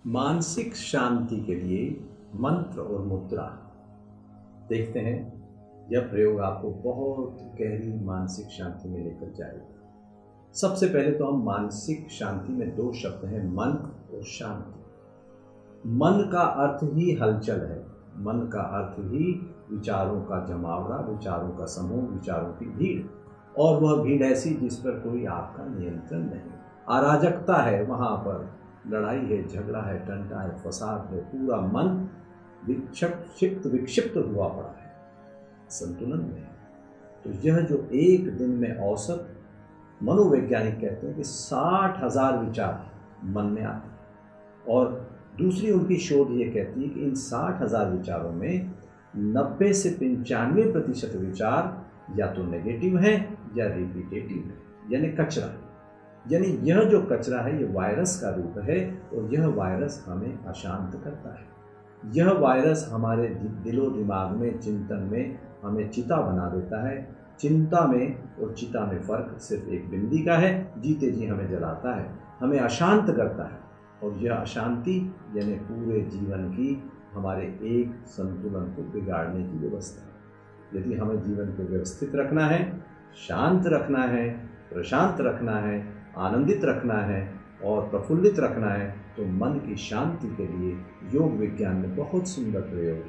मानसिक शांति के लिए मंत्र और मुद्रा। देखते हैं, यह प्रयोग आपको बहुत गहरी मानसिक शांति में लेकर जाएगा। सबसे पहले तो हम मानसिक शांति में दो शब्द हैं, मन और शांति। मन का अर्थ ही हलचल है, मन का अर्थ ही विचारों का जमावड़ा, विचारों का समूह, विचारों की भीड़, और वह भीड़ ऐसी जिस पर कोई आपका नियंत्रण नहीं। अराजकता है, वहाँ पर लड़ाई है, झगड़ा है, टंटा है, फसाद है, पूरा मन विक्षिप्त हुआ पड़ा है, संतुलन में है। तो यह जो एक दिन में औसत मनोवैज्ञानिक कहते हैं कि 60,000 विचार मन में आते हैं, और दूसरी उनकी शोध ये कहती है कि इन 60,000 विचारों में 90 से 95% विचार या तो नेगेटिव है या रिपीटेटिव है, यानी कचरा है। यानी यह जो कचरा है, ये वायरस का रूप है, और यह वायरस हमें अशांत करता है। यह वायरस हमारे दिलो दिमाग में, चिंतन में हमें चिता बना देता है। चिंता में और चिता में फ़र्क सिर्फ एक बिंदी का है, जीते जी हमें जलाता है, हमें अशांत करता है। और यह अशांति यानी पूरे जीवन की हमारे एक संतुलन को बिगाड़ने की व्यवस्था है। यदि हमें जीवन को व्यवस्थित रखना है, शांत रखना है, प्रशांत रखना है, आनंदित रखना है और प्रफुल्लित रखना है, तो मन की शांति के लिए योग विज्ञान में बहुत सुंदर प्रयोग,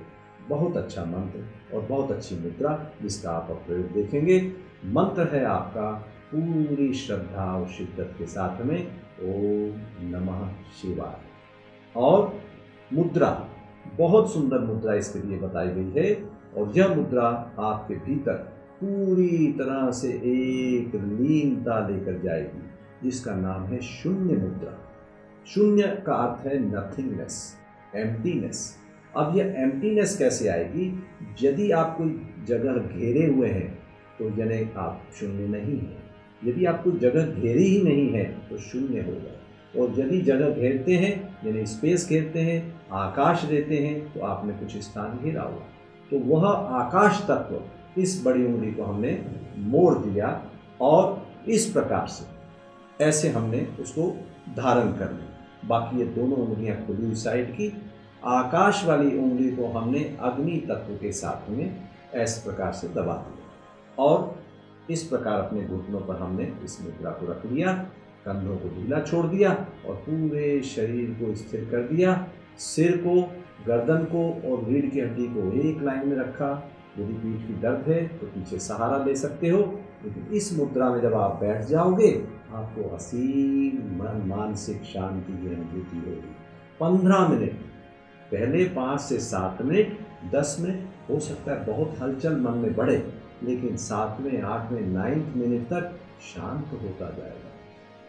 बहुत अच्छा मंत्र और बहुत अच्छी मुद्रा, जिसका आप प्रयोग देखेंगे। मंत्र है आपका पूरी श्रद्धा और शिद्दत के साथ में ओम नमः शिवाय, और मुद्रा बहुत सुंदर मुद्रा इसके लिए बताई गई है, और यह मुद्रा आपके भीतर पूरी तरह से एक लीनता लेकर जाएगी, जिसका नाम है शून्य मुद्रा। शून्य का अर्थ है नथिंगनेस, एम्प्टीनेस। अब यह एम्प्टीनेस कैसे आएगी? यदि आप कोई जगह घेरे हुए हैं तो यानी आप शून्य नहीं हैं। यदि आप कोई जगह घेरी ही नहीं है तो शून्य होगा, और यदि जगह घेरते हैं यानी स्पेस घेरते हैं, आकाश देते हैं, तो आपने कुछ स्थान घेरा हुआ। तो वह आकाश तत्व, इस बड़ी उंगली को हमने मोड़ दिया, और इस प्रकार से ऐसे हमने उसको धारण कर लिया। बाकी ये दोनों उंगलियां खुली साइड की, आकाश वाली उंगली को हमने अग्नि तत्व के साथ में इस प्रकार से दबा दिया, और इस प्रकार अपने घुटनों पर हमने इस मुद्रा को रख लिया, कंधों को ढीला छोड़ दिया और पूरे शरीर को स्थिर कर दिया। सिर को, गर्दन को और रीढ़ की हड्डी को एक लाइन में रखा। यदि पीठ की दर्द है तो पीछे सहारा ले सकते हो, लेकिन इस मुद्रा में जब आप बैठ जाओगे, आपको असीम मानसिक शांति की अनुभूति होगी। 15 मिनट, पहले 5 से 7 मिनट, 10 मिनट, हो सकता है बहुत हलचल मन में बढ़े, लेकिन 7वें, 8वें, 9वें मिनट तक शांत होता जाएगा।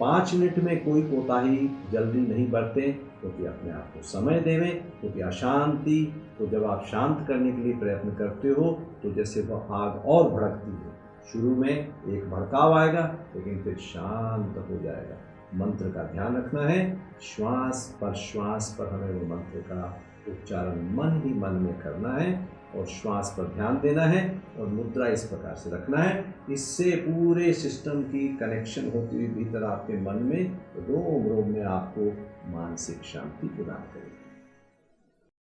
5 मिनट में कोई कोताही जल्दी नहीं बरतें, क्योंकि अपने आप को समय देवें, क्योंकि अशांति को जब आप शांत करने के लिए प्रयत्न करते हो तो जैसे वह आग और भड़कती है। शुरू में एक भड़काव आएगा, लेकिन फिर शांत हो जाएगा। मंत्र का ध्यान रखना है, श्वास पर हमें वो मंत्र का उच्चारण मन ही मन में करना है, और श्वास पर ध्यान देना है, और मुद्रा इस प्रकार से रखना है। इससे पूरे सिस्टम की कनेक्शन होती हुई भीतर आपके मन में रोम रोम में आपको मानसिक शांति प्रदान करेगी।